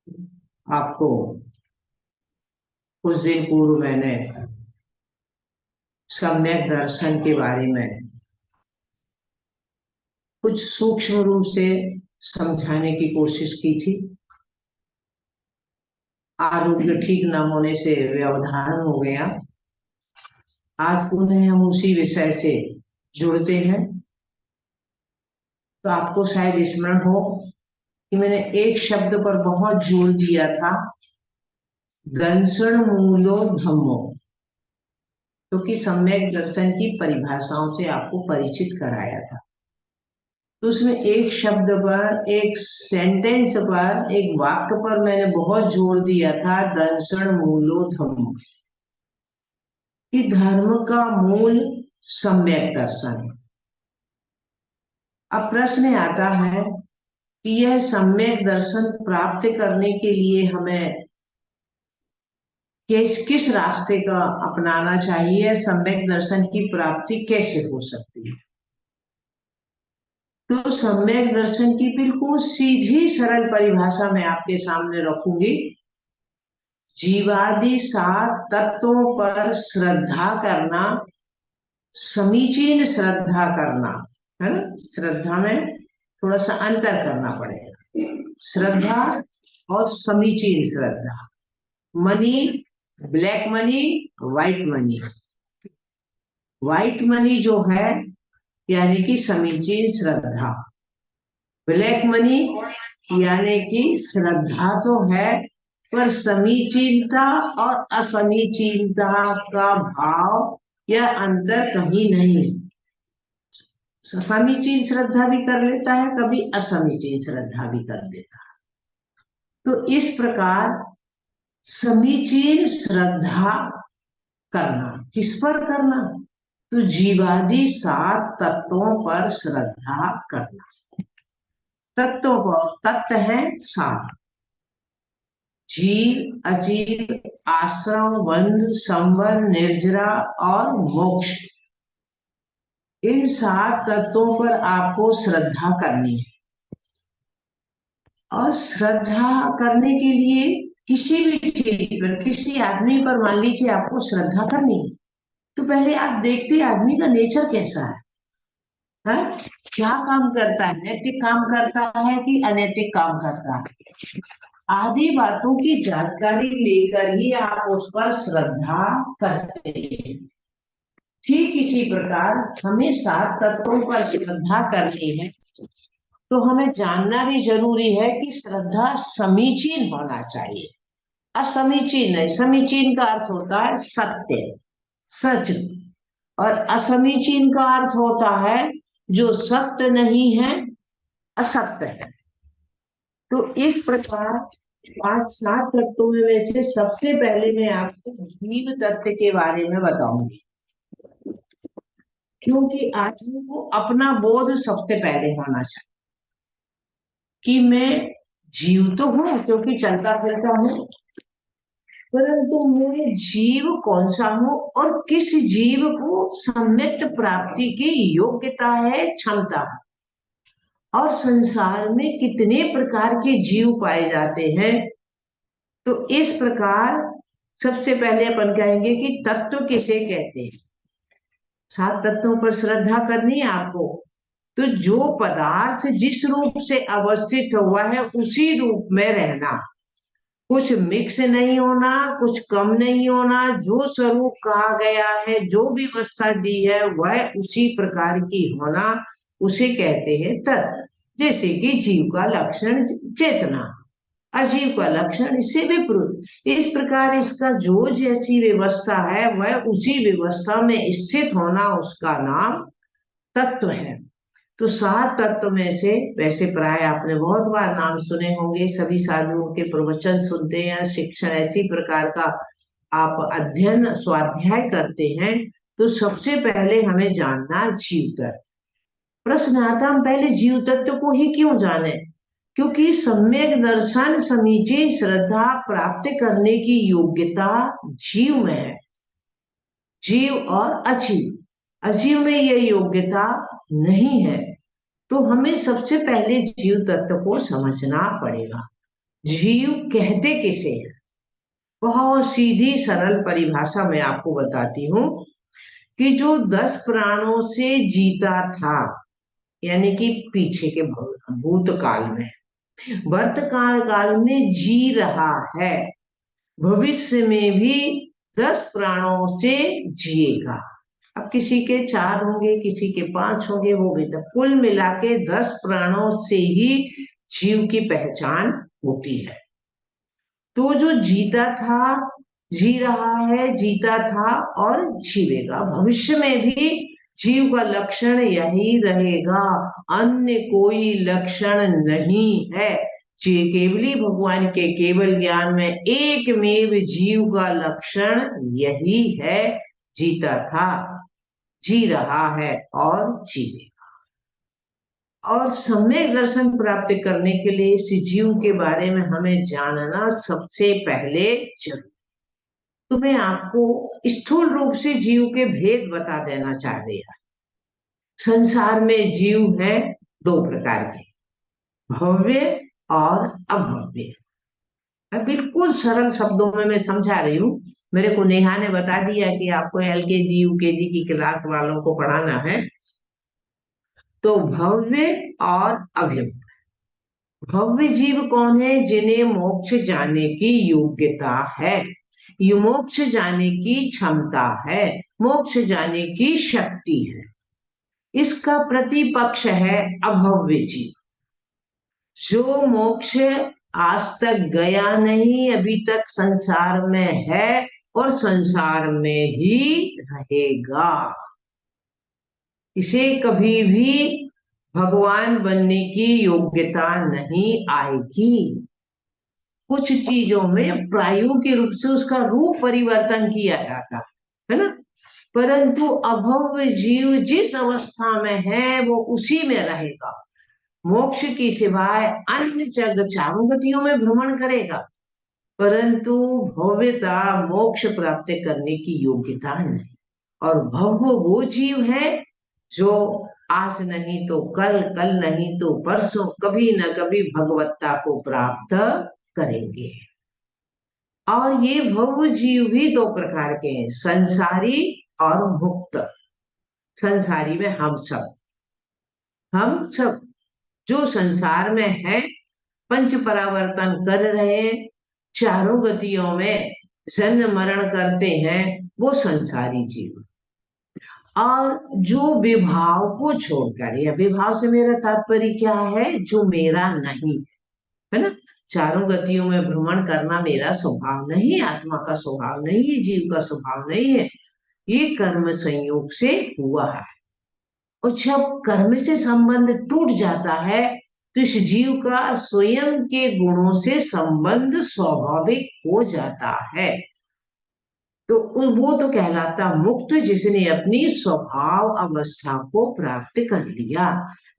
आपको कुछ दिन पूर्व मैंने सम्यक दर्शन के बारे में कुछ सूक्ष्म रूप से समझाने की कोशिश की थी। आरोग्य ठीक न होने से व्यवधान हो गया। आज पुनः हम उसी विषय से जुड़ते हैं। तो आपको शायद स्मरण हो कि मैंने एक शब्द पर बहुत जोर दिया था, दंसण मूलो धम्मो, क्योंकि सम्यक दर्शन की परिभाषाओं से आपको परिचित कराया था। तो उसमें एक शब्द पर, एक सेंटेंस पर, एक वाक्य पर मैंने बहुत जोर दिया था, दंसण मूलो धम्मो, कि धर्म का मूल सम्यक दर्शन है। अब प्रश्न आता है कि यह सम्यक दर्शन प्राप्त करने के लिए हमें किस रास्ते का अपनाना चाहिए, सम्यक दर्शन की प्राप्ति कैसे हो सकती है। तो सम्यक दर्शन की बिल्कुल सीधी सरल परिभाषा मैं आपके सामने रखूंगी। जीवादि सात तत्वों पर श्रद्धा करना, समीचीन श्रद्धा करना, है ना। श्रद्धा में थोड़ा सा अंतर करना पड़ेगा, श्रद्धा और समीचीन श्रद्धा। Money, black money, white money. White money जो है यानी कि समीचीन श्रद्धा, ब्लैक मनी यानी कि श्रद्धा तो है पर समीचीनता और असमीचीनता का भाव या अंतर कहीं नहीं। समीचीन श्रद्धा भी कर लेता है, कभी असमीचीन श्रद्धा भी कर लेता है। तो इस प्रकार समीचीन श्रद्धा करना, किस पर करना, तो जीवादि सात तत्वों पर श्रद्धा करना। तत्वों पर, तत्व है सात, जीव, अजीव, आश्रम, बंध, संवर, निर्जरा और मोक्ष। इन सात तत्वों पर आपको श्रद्धा करनी है। और श्रद्धा करने के लिए किसी भी चीज पर, किसी आदमी पर मान लीजिए आपको श्रद्धा करनी है, तो पहले आप देखते आदमी का नेचर कैसा है, क्या काम करता है, नैतिक काम करता है कि अनैतिक काम करता है। आदि बातों की जानकारी लेकर ही आप उस पर श्रद्धा करते हैं। ठीक इसी प्रकार हमें सात तत्वों पर श्रद्धा करनी है, तो हमें जानना भी जरूरी है कि श्रद्धा समीचीन होना चाहिए, असमीचीन नहीं। समीचीन का अर्थ होता है सत्य, सच, और असमीचीन का अर्थ होता है जो सत्य नहीं है, असत्य है। तो इस प्रकार पांच सात तत्वों में से सबसे पहले मैं आपको जीव तत्व के बारे में बताऊंगी, क्योंकि आदमी को अपना बोध सबसे पहले होना चाहिए कि मैं जीव तो हूं क्योंकि चलता फिरता हूं, परंतु मैं जीव कौन सा हूं और किस जीव को सम्यक प्राप्ति की योग्यता है, क्षमता है। और संसार में कितने प्रकार के जीव पाए जाते हैं। तो इस प्रकार सबसे पहले अपन कहेंगे कि तत्व किसे कहते हैं। सात तत्वों पर श्रद्धा करनी है आपको। तो जो पदार्थ जिस रूप से अवस्थित हुआ है उसी रूप में रहना, कुछ मिक्स नहीं होना, कुछ कम नहीं होना। जो स्वरूप कहा गया है, जो व्यवस्था दी है, वह उसी प्रकार की होना, उसे कहते हैं तत्व। जैसे कि जीव का लक्षण चेतना, अजीव का लक्षण इससे विपरीत। इस प्रकार इसका जो जैसी व्यवस्था है वह उसी व्यवस्था में स्थित होना, उसका नाम तत्व है। तो सात तत्व में से, वैसे प्राय आपने बहुत बार नाम सुने होंगे, सभी साधुओं के प्रवचन सुनते हैं, शिक्षण ऐसी प्रकार का आप अध्ययन स्वाध्याय करते हैं, तो सबसे पहले हमें जानना जीव तत्व। प्रश्न आता, हम पहले जीव तत्व को ही क्यों जाने, क्योंकि सम्यक दर्शन समीचीन श्रद्धा प्राप्त करने की योग्यता जीव में है। जीव और अजीव, अजीव में यह योग्यता नहीं है। तो हमें सबसे पहले जीव तत्व को समझना पड़ेगा। जीव कहते किसे हैं? बहुत सीधी सरल परिभाषा मैं आपको बताती हूँ कि जो 10 प्राणों से जीता था, यानी कि पीछे के भूतकाल में, वर्तमान काल में जी रहा है, भविष्य में भी 10 प्राणों से जिएगा। अब किसी के 4 होंगे, किसी के 5 होंगे, वो भी, तो कुल मिला के 10 प्राणों से ही जीव की पहचान होती है। तो जो जीता था, जी रहा है, जीता था और जीवेगा, भविष्य में भी जीव का लक्षण यही रहेगा, अन्य कोई लक्षण नहीं है। केवली भगवान के केवल ज्ञान में एकमेव जीव का लक्षण यही है, जीता था, जी रहा है और जीवेगा। और सम्यक दर्शन प्राप्त करने के लिए इस जीव के बारे में हमें जानना सबसे पहले जरूरी। तो मैं आपको स्थूल रूप से जीव के भेद बता देना चाह रही हूं। संसार में जीव हैं 2 प्रकार के, भव्य और अभव्य। मैं बिल्कुल सरल शब्दों में मैं समझा रही हूँ। मेरे को नेहा ने बता दिया कि आपको LKG UKG की क्लास वालों को पढ़ाना है। तो भव्य और अभव्य। भव्य जीव कौन है? जिन्हें मोक्ष जाने की योग्यता है, ये मोक्ष जाने की क्षमता है, मोक्ष जाने की शक्ति है। इसका प्रतिपक्ष है अभव्य जीव, जो मोक्ष आज तक गया नहीं, अभी तक संसार में है और संसार में ही रहेगा। इसे कभी भी भगवान बनने की योग्यता नहीं आएगी। कुछ चीजों में प्रायोगिक रूप से उसका रूप परिवर्तन किया जाता है ना, परंतु अभव्य जीव जिस अवस्था में है वो उसी में रहेगा। मोक्ष की सिवाय अन्य जग चारों गतियों में भ्रमण करेगा, परंतु भव्यता, मोक्ष प्राप्त करने की योग्यता नहीं। और भव्य वो जीव है जो आज नहीं तो कल, कल नहीं तो परसों, कभी न कभी भगवत्ता को प्राप्त करेंगे। और ये भव्य जीव भी 2 प्रकार के हैं, संसारी और मुक्त। संसारी में हम सब जो संसार में है, पंच परावर्तन कर रहे हैं, चारों गतियों में जन्म मरण करते हैं, वो संसारी जीव। और जो विभाव को छोड़कर, या विभाव से मेरा तात्पर्य क्या है, जो मेरा नहीं है ना, चारों गतियों में भ्रमण करना मेरा स्वभाव नहीं, आत्मा का स्वभाव नहीं है, जीव का स्वभाव नहीं है, ये कर्म संयोग से हुआ है। और जब कर्म से संबंध टूट जाता है तो इस जीव का स्वयं के गुणों से संबंध स्वाभाविक हो जाता है। तो वो तो कहलाता मुक्त, जिसने अपनी स्वभाव अवस्था को प्राप्त कर लिया,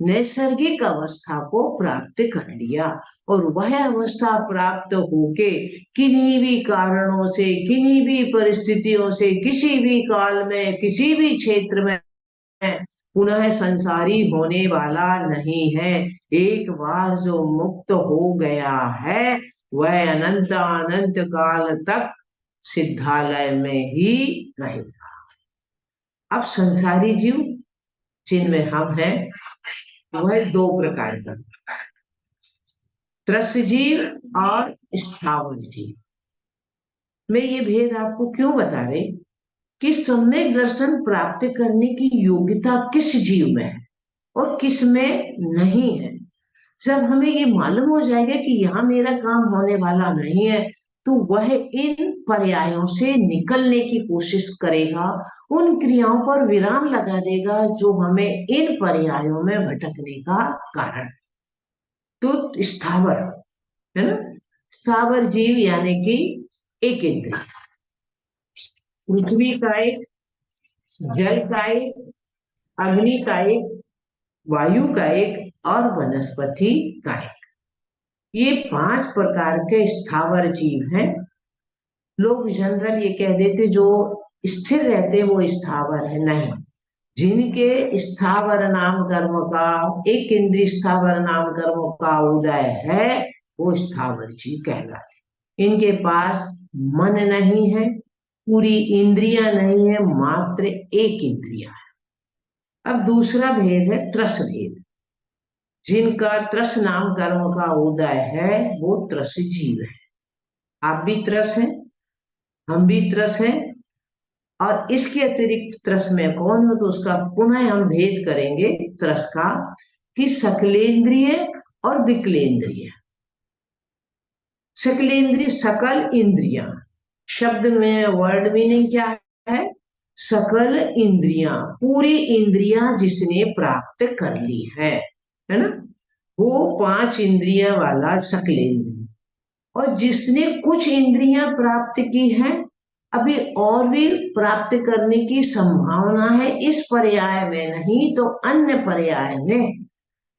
नैसर्गिक अवस्था को प्राप्त कर लिया। और वह अवस्था प्राप्त होके किन्हीं भी कारणों से, किन्हीं भी परिस्थितियों से, किसी भी काल में, किसी भी क्षेत्र में पुनः संसारी होने वाला नहीं है। एक बार जो मुक्त हो गया है, वह अनंत अनंत काल तक सिद्धालय में ही रहेगा। अब संसारी जीव जिनमें हम हैं, वह 2 प्रकार का, त्रस्त जीव और स्थावर जीव। मैं ये भेद आपको क्यों बता रही कि सम्यक दर्शन प्राप्त करने की योग्यता किस जीव में है और किस में नहीं है। जब हमें ये मालूम हो जाएगा कि यहाँ मेरा काम होने वाला नहीं है, तो वह इन पर्यायों से निकलने की कोशिश करेगा, उन क्रियाओं पर विराम लगा देगा जो हमें इन पर्यायों में भटकने का कारण। तो स्थावर है ना, स्थावर जीव यानी कि एक इंद्रिय, पृथ्वी का एक, जल का एक, अग्नि का एक, वायु का एक और वनस्पति का एक। ये 5 प्रकार के स्थावर जीव हैं। लोग जनरल ये कह देते जो स्थिर रहते वो स्थावर है, नहीं। जिनके स्थावर नाम कर्म का, एक इंद्रिय स्थावर नाम कर्म का उदय है, वो स्थावर जीव कहलाते। इनके पास मन नहीं है, पूरी इंद्रियां नहीं है, मात्र एक इंद्रिया है। अब दूसरा भेद है त्रस भेद। जिनका त्रस नाम कर्म का उदय है वो त्रस जीव है। आप भी त्रस हैं, हम भी त्रस हैं। और इसके अतिरिक्त त्रस में कौन हो, तो उसका पुनः हम भेद करेंगे त्रस का, कि सकलेंद्रिय और विकलेंद्रिय। सकलेंद्रिय सकल इंद्रियां, शब्द में वर्ड मीनिंग क्या है? सकल इंद्रियां, पूरी इंद्रियां जिसने प्राप्त कर ली है ना, वो पांच इंद्रियां वाला सकलेंद्रिय। और जिसने कुछ इंद्रियां प्राप्त की हैं, अभी और भी प्राप्त करने की संभावना है, इस पर्याय में नहीं तो अन्य पर्याय में,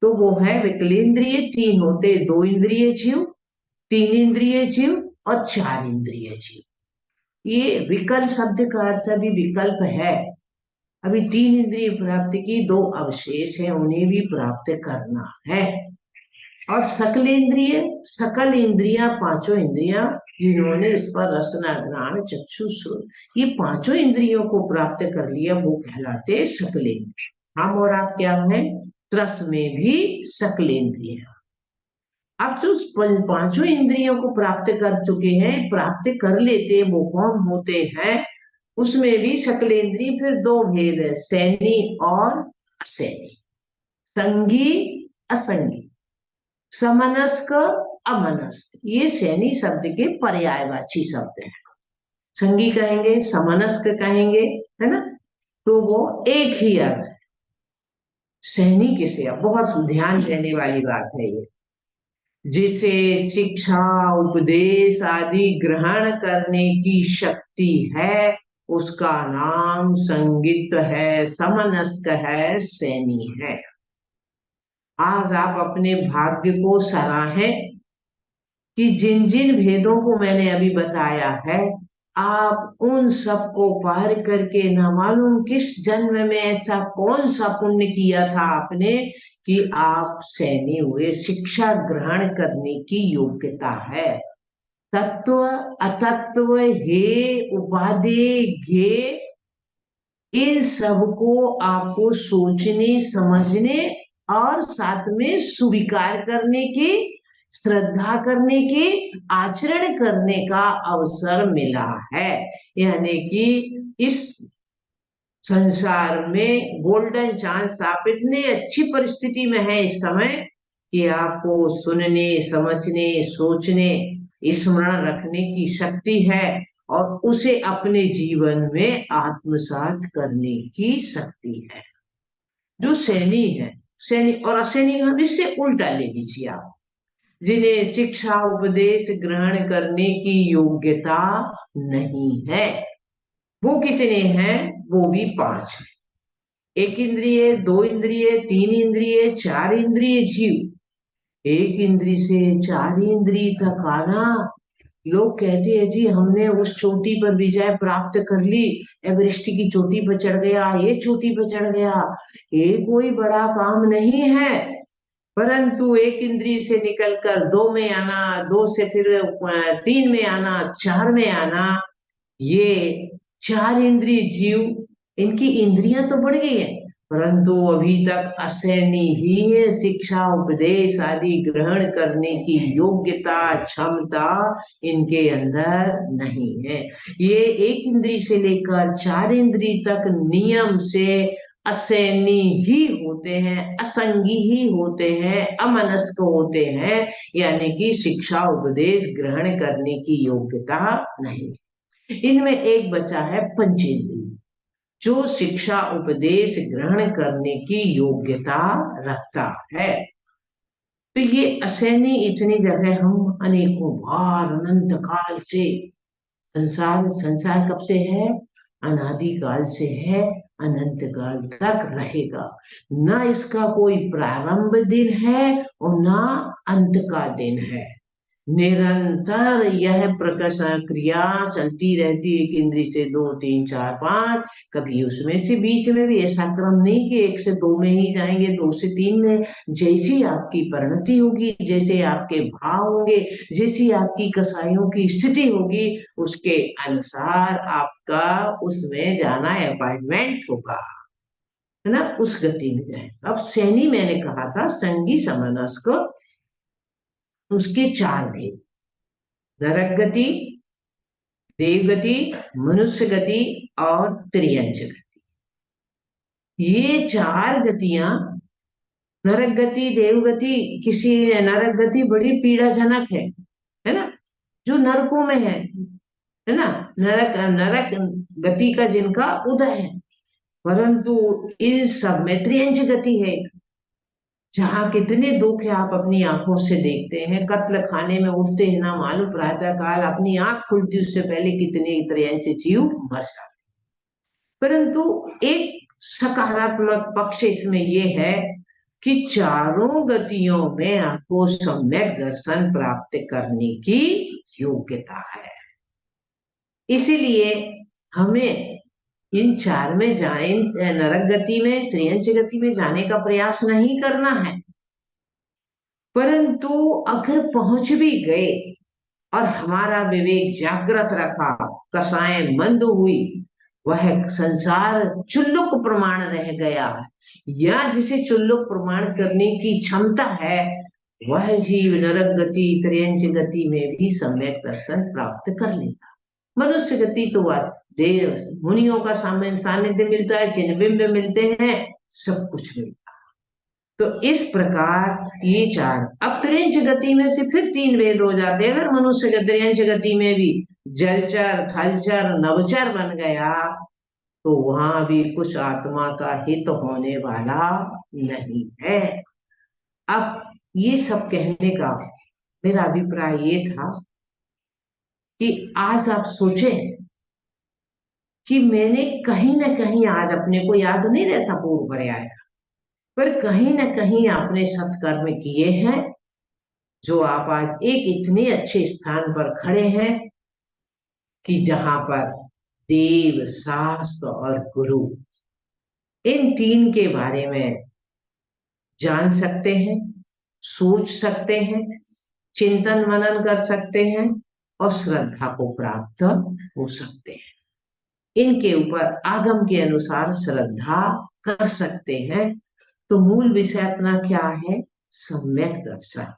तो वो है विकलेंद्रिय। तीन होते, दो इंद्रिय जीव, तीन इंद्रिय जीव और चार इंद्रिय जीव। ये विकल्प शब्द का अर्थ भी विकल्प है। अभी तीन इंद्रिय प्राप्त की, दो अवशेष है, उन्हें भी प्राप्त करना है। और सकल इंद्रिय, सकल इंद्रियां, पांचों इंद्रियां जिन्होंने इस पर रसना घ्राण चक्षु श्रोत्र, ये पांचों इंद्रियों को प्राप्त कर लिया, वो कहलाते सकल इंद्रिय। हम और आप क्या हैं? त्रस में भी सकल इंद्रिय। अब जो पांचों इंद्रियों को प्राप्त कर चुके हैं, प्राप्त कर लेते, वो कौन होते हैं? उसमें भी सकलेंद्रिय फिर दो भेद है, सैनी और असैनी, संगी असंगी, समनस्क अमनस्क। ये सैनी शब्द के पर्यायवाची शब्द हैं। संगी कहेंगे, समनस्क कहेंगे, है ना, तो वो एक ही अर्थ है। सैनी किसे, बहुत ध्यान देने वाली बात है ये। जिसे शिक्षा उपदेश आदि ग्रहण करने की शक्ति है, उसका नाम संगित है, समनस्क है, सैनी है। आज आप अपने भाग्य को सराहें कि जिन जिन भेदों को मैंने अभी बताया है, आप उन सबको पार करके न मालूम किस जन्म में ऐसा कौन सा पुण्य किया था आपने कि आप सैनी हुए। शिक्षा ग्रहण करने की योग्यता है। तत्व अतत्व हे उपाधि घे, इन सबको आपको सोचने समझने और साथ में स्वीकार करने की, श्रद्धा करने की, आचरण करने का अवसर मिला है। यानी कि इस संसार में गोल्डन चांस, आप इतने अच्छी परिस्थिति में है इस समय कि आपको सुनने समझने सोचने स्मरण रखने की शक्ति है और उसे अपने जीवन में आत्मसात करने की शक्ति है। जो सैनी है, सैनी और असैनी हम इससे उल्टा ले लीजिए आप, जिन्हें शिक्षा उपदेश ग्रहण करने की योग्यता नहीं है, वो कितने हैं? वो भी पांच है। एक इंद्रिय, दो इंद्रिय, तीन इंद्रिय, चार इंद्रिय जीव। एक इंद्रिय से चार इंद्रिय तक आना, लोग कहते हैं जी हमने उस चोटी पर विजय प्राप्त कर ली, एवरेस्ट की चोटी पर चढ़ गया, ये चोटी पर चढ़ गया, ये कोई बड़ा काम नहीं है। परंतु एक इंद्रिय से निकलकर दो में आना, दो से फिर तीन में आना, चार में आना, ये चार इंद्रिय जीव, इनकी इंद्रियां तो बढ़ गई है, परंतु अभी तक असैनी ही है। शिक्षा उपदेश आदि ग्रहण करने की योग्यता क्षमता इनके अंदर नहीं है। ये एक इंद्रिय से लेकर चार इंद्रिय तक नियम से असैनी ही होते हैं, असंगी ही होते हैं, अमनस्क होते हैं, यानी कि शिक्षा उपदेश ग्रहण करने की योग्यता नहीं। इनमें एक बचा है पंचेंद्रिय, जो शिक्षा उपदेश ग्रहण करने की योग्यता रखता है। तो ये असैनी इतनी जगह हम अनेकों बार अनंत काल से, संसार संसार कब से है? अनादि काल से है, अनंत काल तक रहेगा। ना इसका कोई प्रारंभ दिन है और ना अंत का दिन है। निरंतर यह प्रकर्षण क्रिया चलती रहती है, एक इंद्री से दो, तीन, चार, पांच। कभी उसमें से बीच में भी ऐसा क्रम नहीं कि एक से दो में ही जाएंगे, दो से तीन में। जैसी आपकी परिणति होगी, जैसे आपके भाव होंगे, जैसी आपकी कसाइयों की स्थिति होगी, उसके अनुसार आपका उसमें जाना अपॉइंटमेंट होगा, है ना, उस गति में जाएगा। अब सैनी मैंने कहा था संगी समनस्क, उसके चार भेद: नरक गति, देव गति, मनुष्य गति और त्रियंच गति। ये चार गतियां, नरक गति, देव गति, किसी नरक गति बड़ी पीड़ाजनक है ना, जो नरकों में है ना, नरक नरक गति का जिनका उदय है। परंतु इन सब में त्रियंच गति है, जहाँ कितने दुख है आप अपनी आंखों से देखते हैं। कत्ल खाने में उठते हैं ना मालूम प्रातः काल, अपनी आंख खुलती उससे पहले कितने त्रियंच जीव मर जाते। परंतु एक सकारात्मक पक्ष इसमें यह है कि चारों गतियों में आपको सम्यक दर्शन प्राप्त करने की योग्यता है। इसीलिए हमें इन चार में जाए, नरक गति में, त्रियंच गति में जाने का प्रयास नहीं करना है। परंतु अगर पहुंच भी गए और हमारा विवेक जागृत रखा, कसाएं मंद हुई, वह संसार चुल्लुक प्रमाण रह गया, या जिसे चुल्लुक प्रमाण करने की क्षमता है, वह जीव नरक गति, त्रियंच गति में भी सम्यक दर्शन प्राप्त कर लेता। मनुष्य गति तो देव मुनियों का सानिध्य मिलता है, चिन्ह बिंब मिलते हैं, सब कुछ मिलता है। तो इस प्रकार ये चार। अब त्रियंच गति में से फिर तीन भेद हो जाते हैं। अगर मनुष्य त्रियंच गति में भी जलचर, थलचर, नवचर बन गया, तो वहां भी कुछ आत्मा का हित होने वाला नहीं है। अब ये सब कहने का मेरा अभिप्राय ये था कि आज आप सोचें कि मैंने कहीं ना कहीं, आज अपने को याद नहीं रहता पूर्व पर्याय का, पर कहीं ना कहीं आपने सत्कर्म किए हैं, जो आप आज एक इतने अच्छे स्थान पर खड़े हैं कि जहां पर देव, शास्त्र और गुरु, इन तीन के बारे में जान सकते हैं, सोच सकते हैं, चिंतन मनन कर सकते हैं और श्रद्धा को प्राप्त हो सकते हैं। इनके ऊपर आगम के अनुसार श्रद्धा कर सकते हैं। तो मूल विषय अपना क्या है? सम्यक दर्शन।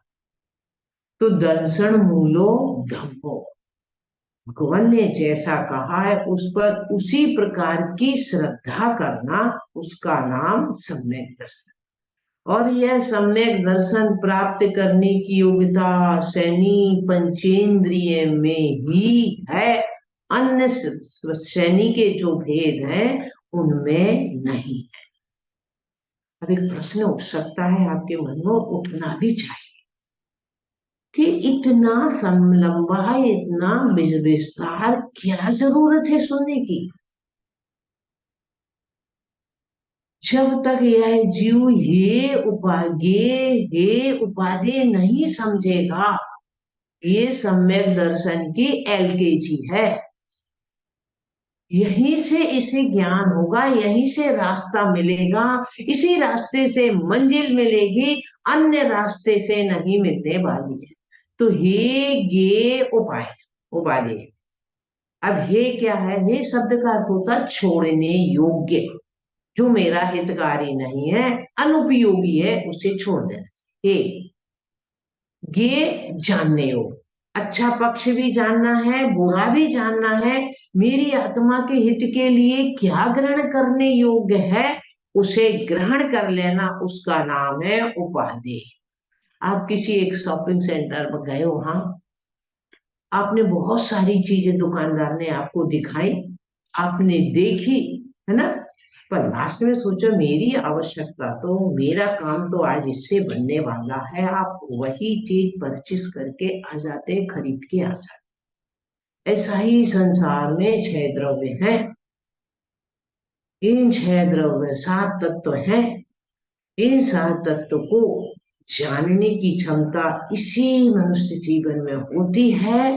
तो दर्शन मूलो धम्मो, भगवान ने जैसा कहा है उस पर उसी प्रकार की श्रद्धा करना, उसका नाम सम्यक दर्शन। और यह सम्यक दर्शन प्राप्त करने की योग्यता शनि पंचेंद्रिय में ही है, अन्य शनि के जो भेद हैं उनमें नहीं है। अब एक प्रश्न उठ सकता है आपके मन में, उठना भी चाहिए, कि इतना लंबा, इतना विस्तार क्या जरूरत है सुनने की? जब तक यह जीव ये उपाधि नहीं समझेगा, ये सम्यक दर्शन की एलकेजी है। यहीं से इसे ज्ञान होगा, यहीं से रास्ता मिलेगा, इसी रास्ते से मंजिल मिलेगी, अन्य रास्ते से नहीं मिलने वाली है। तो ये उपाय, उपाधि। अब हे क्या है? हे शब्द का अर्थ होता है छोड़ने योग्य, जो मेरा हितकारी नहीं है, अनुपयोगी है, उसे छोड़ देना। ये जानने योग्य, अच्छा पक्ष भी जानना है, बुरा भी जानना है, मेरी आत्मा के हित के लिए क्या ग्रहण करने योग्य है, उसे ग्रहण कर लेना, उसका नाम है उपाधि। आप किसी एक शॉपिंग सेंटर में गए, वहां आपने बहुत सारी चीजें दुकानदार ने आपको दिखाई, आपने देखी, है ना, पर लास्ट में सोचा मेरी आवश्यकता तो, मेरा काम तो आज इससे बनने वाला है, आप वही चीज परचेस करके आ जाते, खरीद के आ जाते। ऐसा ही संसार में छह द्रव्य हैं। इन छह द्रव्य सात तत्व हैं। इन सात तत्व को जानने की क्षमता इसी मनुष्य जीवन में होती है।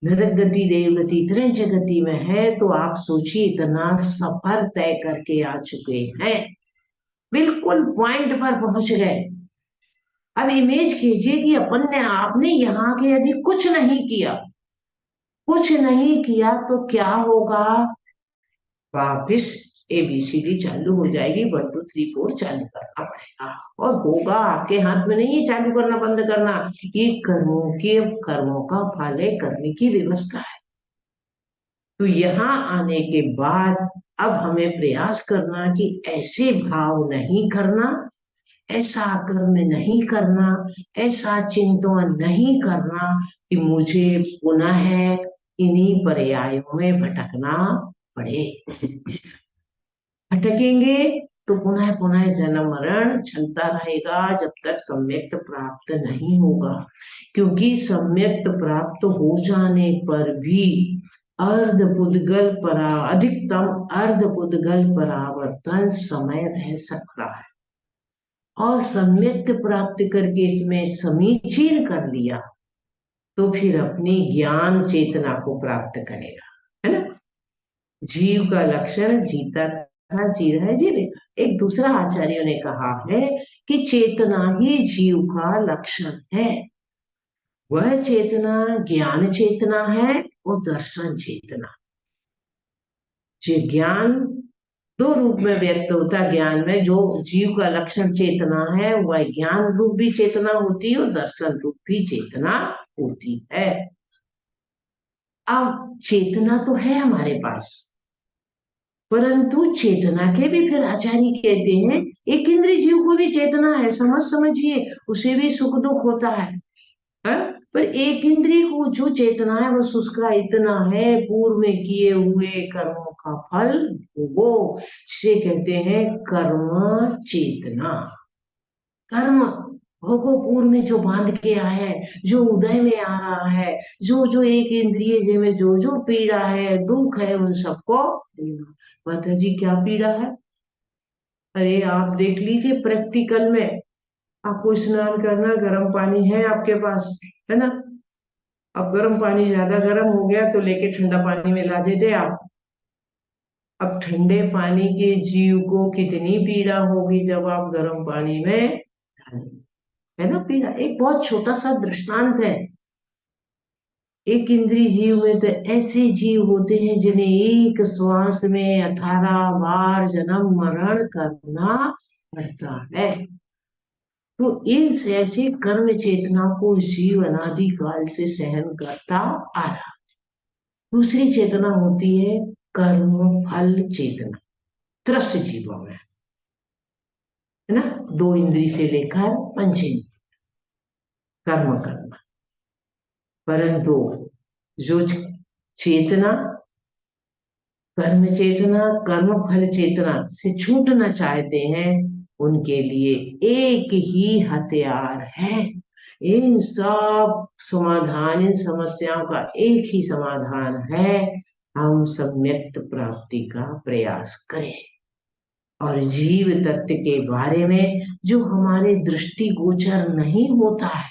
नरक गति देव गति त्रिंच गति में है तो आप सोचिए इतना सफर तय करके आ चुके हैं, बिल्कुल पॉइंट पर पहुंच गए। अब इमेज कीजिए कि अपन ने आपने यहाँ के यदि कुछ नहीं किया, कुछ नहीं किया तो क्या होगा? वापिस एबीसीडी चालू हो जाएगी, 1 2 3 4 चालू करना पड़ेगा। और होगा आपके हाथ में नहीं है चालू करना बंद करना, ये कर्मों का फल है, करने की व्यवस्था है। तो यहाँ आने के बाद अब हमें प्रयास करना कि ऐसे भाव नहीं करना, ऐसा कर्म नहीं करना, ऐसा चिंतन नहीं करना कि मुझे पुनः इन्हीं पर्यायों में भटकना पड़े। भटकेंगे तो पुनः पुनः जन्म मरण चलता रहेगा जब तक सम्यक्त प्राप्त नहीं होगा। क्योंकि सम्यक्त प्राप्त हो जाने पर भी अधिकतम अर्ध पुद्गल परावर्तन समय रह सकता है। और सम्यक्त प्राप्त करके इसमें समीचीन कर लिया तो फिर अपनी ज्ञान चेतना को प्राप्त करेगा, है ना। जीव का लक्षण जीता था, जी रहा है, जीवेगा। एक दूसरा आचार्यों ने कहा है कि चेतना ही जीव का लक्षण है। वह चेतना ज्ञान चेतना है और दर्शन चेतना। जो ज्ञान दो रूप में व्यक्त होता है, ज्ञान में जो जीव का लक्षण चेतना है वह ज्ञान रूप भी चेतना होती है और दर्शन रूप भी चेतना होती है। अब चेतना तो है हमारे पास, परंतु चेतना के भी फिर आचार्य कहते हैं एक इंद्रिय जीव को भी चेतना है, समझिए उसे भी सुख दुख होता है, पर एक इंद्रिय को जो चेतना है बस उसका इतना है, पूर्व में किए हुए कर्मों का फल वो जिसे कहते हैं कर्म चेतना। कर्म भोगो पूर्व में जो बांध के आया है, जो उदय में आ रहा है, जो जो एक इंद्रिय में जो जो पीड़ा है दुख है उन सबको लेना। माता जी क्या पीड़ा है? अरे आप देख लीजिए प्रैक्टिकल में, आपको स्नान करना, गर्म पानी है आपके पास, है ना। अब गर्म पानी ज्यादा गर्म हो गया तो लेके ठंडा पानी में ला देते आप। अब ठंडे पानी के जीव को कितनी पीड़ा होगी जब आप गर्म पानी में डालें, है ना। पीड़ा एक बहुत छोटा सा दृष्टांत है। एक इंद्रिय जीव में तो ऐसे जीव होते हैं जिन्हें एक श्वास में 18 बार जन्म मरण करना पड़ता है। तो इस ऐसी कर्म चेतना को जीव अनादि काल से सहन करता आ रहा। दूसरी चेतना होती है कर्म फल चेतना, त्रस्त जीवों में, है ना। 2 इंद्रिय से लेकर 5 इंद्रिय कर्म करना, परंतु जो चेतना कर्म चेतना कर्म फल चेतना से छूटना चाहते हैं उनके लिए एक ही हथियार है। इन सब समाधान, इन समस्याओं का एक ही समाधान है, हम सम्यक्त प्राप्ति का प्रयास करें। और जीव तत्व के बारे में जो हमारे दृष्टि गोचर नहीं होता है,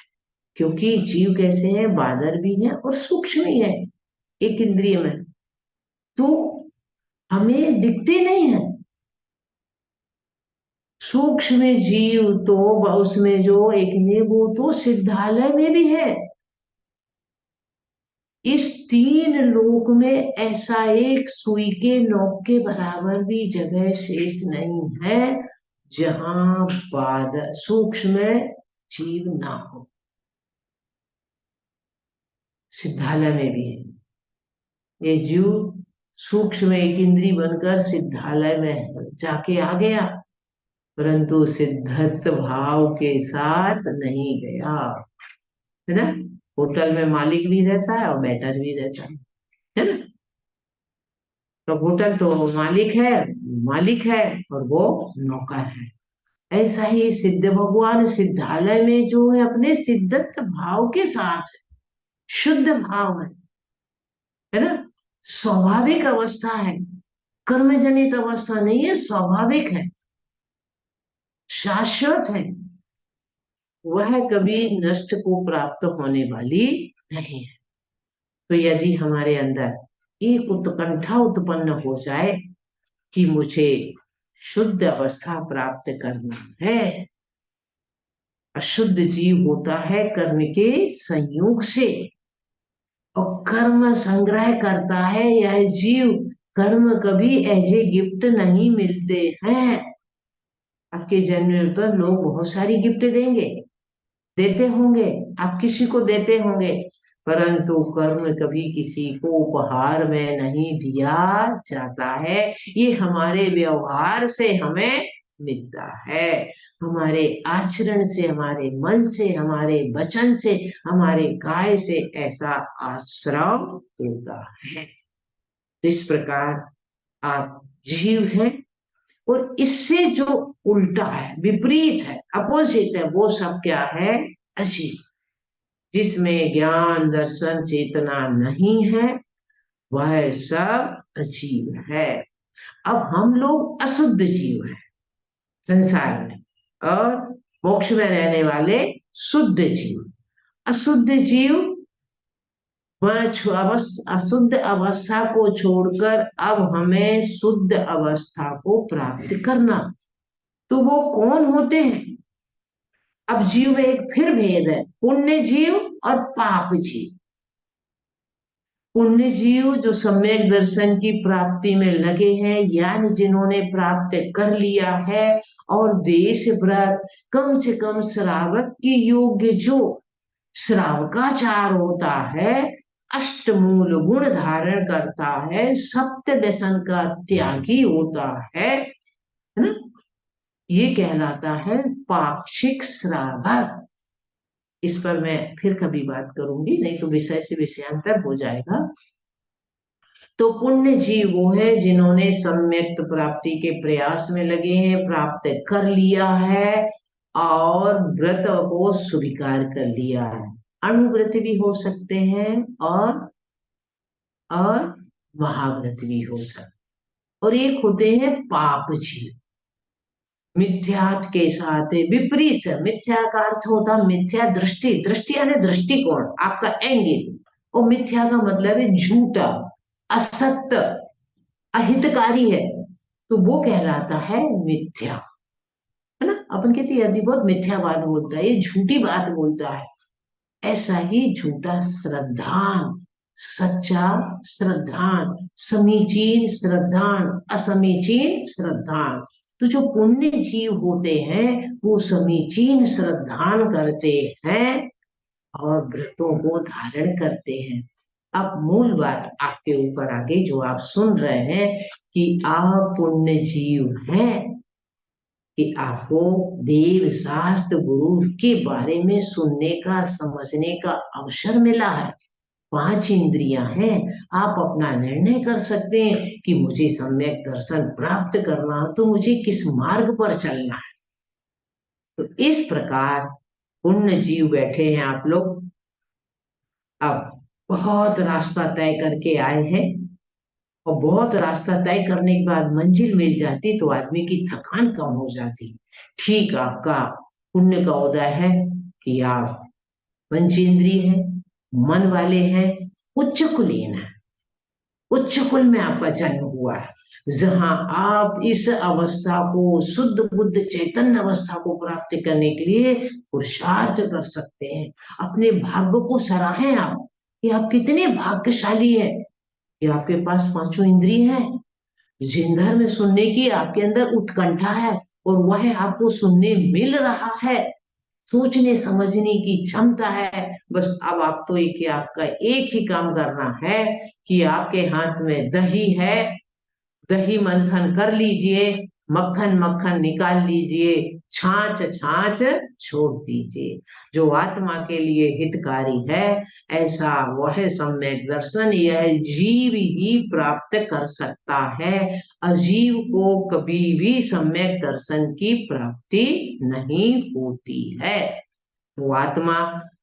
क्योंकि जीव कैसे हैं, बादर भी हैं और सूक्ष्म भी है एक इंद्रिय में, तो हमें दिखते नहीं है। सूक्ष्म जीव तो उसमें जो एक ने वो तो सिद्धालय में भी है। इस 3 लोक में ऐसा एक सुई के नोक के बराबर भी जगह शेष नहीं है जहां बादल सूक्ष्म जीव ना हो। सिद्धालय में भी है ये जीव, सूक्ष्म एक इंद्री बनकर सिद्धालय में जाके आ गया, परंतु सिद्धत्व भाव के साथ नहीं गया, है ना। होटल में मालिक भी रहता है और वेटर भी रहता है ना। तो होटल तो मालिक है और वो नौकर है। ऐसा ही सिद्ध भगवान सिद्धालय में जो है अपने सिद्धत्व भाव के साथ शुद्ध भाव है ना। स्वाभाविक अवस्था है, कर्मजनित अवस्था नहीं है, स्वाभाविक है, शाश्वत है। वह कभी नष्ट को प्राप्त होने वाली नहीं है। तो यदि हमारे अंदर एक उत्कंठा उत्पन्न हो जाए कि मुझे शुद्ध अवस्था प्राप्त करना है, अशुद्ध जीव होता है कर्म के संयोग से, और कर्म संग्रह करता है यह जीव। कर्म कभी एज ए गिफ्ट नहीं मिलते हैं। आपके जन्म पर लोग बहुत सारी गिफ्ट देंगे, देते होंगे, आप किसी को देते होंगे, परंतु कर्म कभी किसी को उपहार में नहीं दिया जाता है। ये हमारे व्यवहार से हमें मिलता है, हमारे आचरण से, हमारे मन से, हमारे वचन से, हमारे काय से ऐसा आश्रम होता है। तो इस प्रकार आप जीव हैं, और इससे जो उल्टा है, विपरीत है, अपोजिट है, वो सब क्या है? अजीव। जिसमें ज्ञान दर्शन चेतना नहीं है, वह सब अजीव है। अब हम लोग अशुद्ध जीव हैं संसार में, और मोक्ष में रहने वाले शुद्ध जीव। अशुद्ध जीव वह अशुद्ध अवस्था को छोड़कर अब हमें शुद्ध अवस्था को प्राप्त करना। तो वो कौन होते हैं? अब जीव में एक फिर भेद है, पुण्य जीव और पाप जीव। पुण्य जीव जो सम्यक दर्शन की प्राप्ति में लगे हैं, यानी जिन्होंने प्राप्त कर लिया है, और देश व्रत कम से कम श्रावक के योग्य जो श्रावकाचार होता है, अष्टमूल गुण धारण करता है, सप्त व्यसन का त्यागी होता है ना, ये कहलाता है पाक्षिक श्रावक। इस पर मैं फिर कभी बात करूंगी, नहीं तो विषय से विषयांतर हो जाएगा। तो पुण्य जीव वो है जिन्होंने सम्यक प्राप्ति के प्रयास में लगे हैं, प्राप्त कर लिया है, और व्रत को स्वीकार कर लिया है। अणुव्रत भी हो सकते हैं, और महाव्रत भी हो सकते। और एक होते हैं पाप जीव, मिथ्यात के साथ विपरीत। मिथ्या का अर्थ होता मिथ्या दृष्टि, दृष्टि यानी दृष्टिकोण, आपका एंगल। और मिथ्या का मतलब है झूठा, असत्य, अहितकारी है, तो वो कहलाता है मिथ्या, है ना। अपन कहते हैं यदि बहुत मिथ्यावाद बोलता है, ये झूठी बात बोलता है। ऐसा ही झूठा श्रद्धान, सच्चा श्रद्धान, समीचीन श्रद्धान, असमीचीन श्रद्धान। तो जो पुण्य जीव होते हैं वो समीचीन श्रद्धान करते हैं और व्रतों को धारण करते हैं। अब मूल बात आपके ऊपर आगे जो आप सुन रहे हैं कि आप पुण्य जीव हैं, कि आपको देव शास्त्र गुरु के बारे में सुनने का, समझने का अवसर मिला है। 5 इंद्रियां हैं, आप अपना निर्णय कर सकते हैं कि मुझे सम्यक दर्शन प्राप्त करना, तो मुझे किस मार्ग पर चलना है। तो इस प्रकार पुण्य जीव बैठे हैं आप लोग, अब बहुत रास्ता तय करके आए हैं, और बहुत रास्ता तय करने के बाद मंजिल मिल जाती तो आदमी की थकान कम हो जाती। ठीक आपका पुण्य का उदय है कि आप पंचेंद्रिय हैं, मन वाले हैं, उच्च कुलीन है, उच्च कुल में आपका जन्म हुआ है, जहां आप इस अवस्था को, शुद्ध बुद्ध चैतन्य अवस्था को प्राप्त करने के लिए पुरुषार्थ कर सकते हैं। अपने भाग्य को सराहें आप, कि आप कितने भाग्यशाली हैं कि आपके पास 5 इंद्रिय हैं। जिंदर में सुनने की आपके अंदर उत्कंठा है, और वह आपको सुनने मिल रहा है। सोचने समझने की क्षमता है। बस अब आप तो एक ही, आपका एक ही काम करना है कि आपके हाथ में दही है, दही मंथन कर लीजिए, मक्खन मक्खन निकाल लीजिए, छाछ छाछ छोड़ दीजिए। जो आत्मा के लिए हितकारी है, ऐसा वह सम्यक दर्शन यह जीव ही प्राप्त कर सकता है। अजीव को कभी भी सम्यक दर्शन की प्राप्ति नहीं होती है। वो आत्मा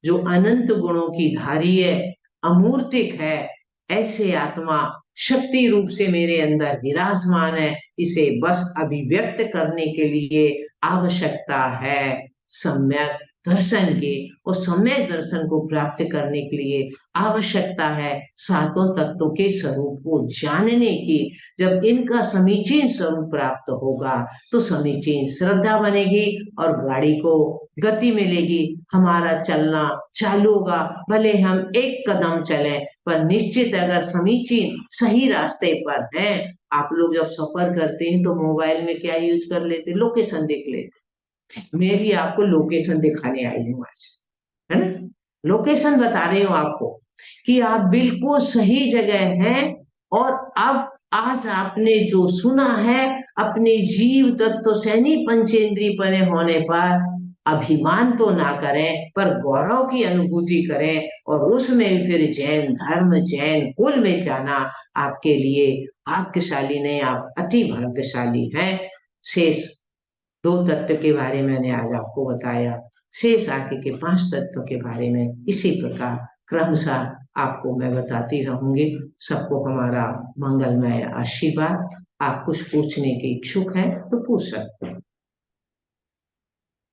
जो अनंत गुणों की धारी है, अमूर्तिक है, ऐसे आत्मा शक्ति रूप से मेरे अंदर विराजमान है। इसे बस अभिव्यक्त करने के लिए आवश्यकता है सम्यक दर्शन के और सम्यक दर्शन को प्राप्त करने के लिए आवश्यकता है सातों तत्वों के स्वरूप को जानने की। जब इनका समीचीन स्वरूप प्राप्त होगा तो समीचीन श्रद्धा बनेगी और गाड़ी को गति मिलेगी, हमारा चलना चालू होगा। भले हम एक कदम चलें पर निश्चित अगर समीचीन सही रास्ते पर हैं। आप लोग जब सफर करते हैं तो मोबाइल में क्या यूज कर लेते हैं, लोकेशन देख लेते। मैं भी आपको लोकेशन दिखाने आई हूँ आज, है ना। लोकेशन बता रही हूँ आपको कि आप बिल्कुल सही जगह हैं। और अब आज आपने जो सुना है अपने जीव तत्व सैनी पंचेंद्रिय बने होने पर अभिमान तो ना करें पर गौरव की अनुभूति करें और उसमें फिर जैन धर्म जैन कुल में जाना आपके लिए भाग्यशाली नहीं, आप अति भाग्यशाली हैं। शेष दो तत्व के बारे में मैंने आज आपको बताया, शेष आगे के पांच तत्व के बारे में इसी प्रकार क्रमशः आपको मैं बताती रहूंगी। सबको हमारा मंगलमय आशीर्वाद। आप कुछ पूछने के इच्छुक हैं तो पूछ सकते हैं।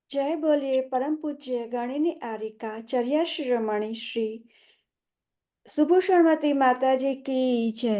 जय बोलिए परम पूज्य गणिनी आरिका चर्या शिरोमणि श्री सुभूषणमती माता जी की जय।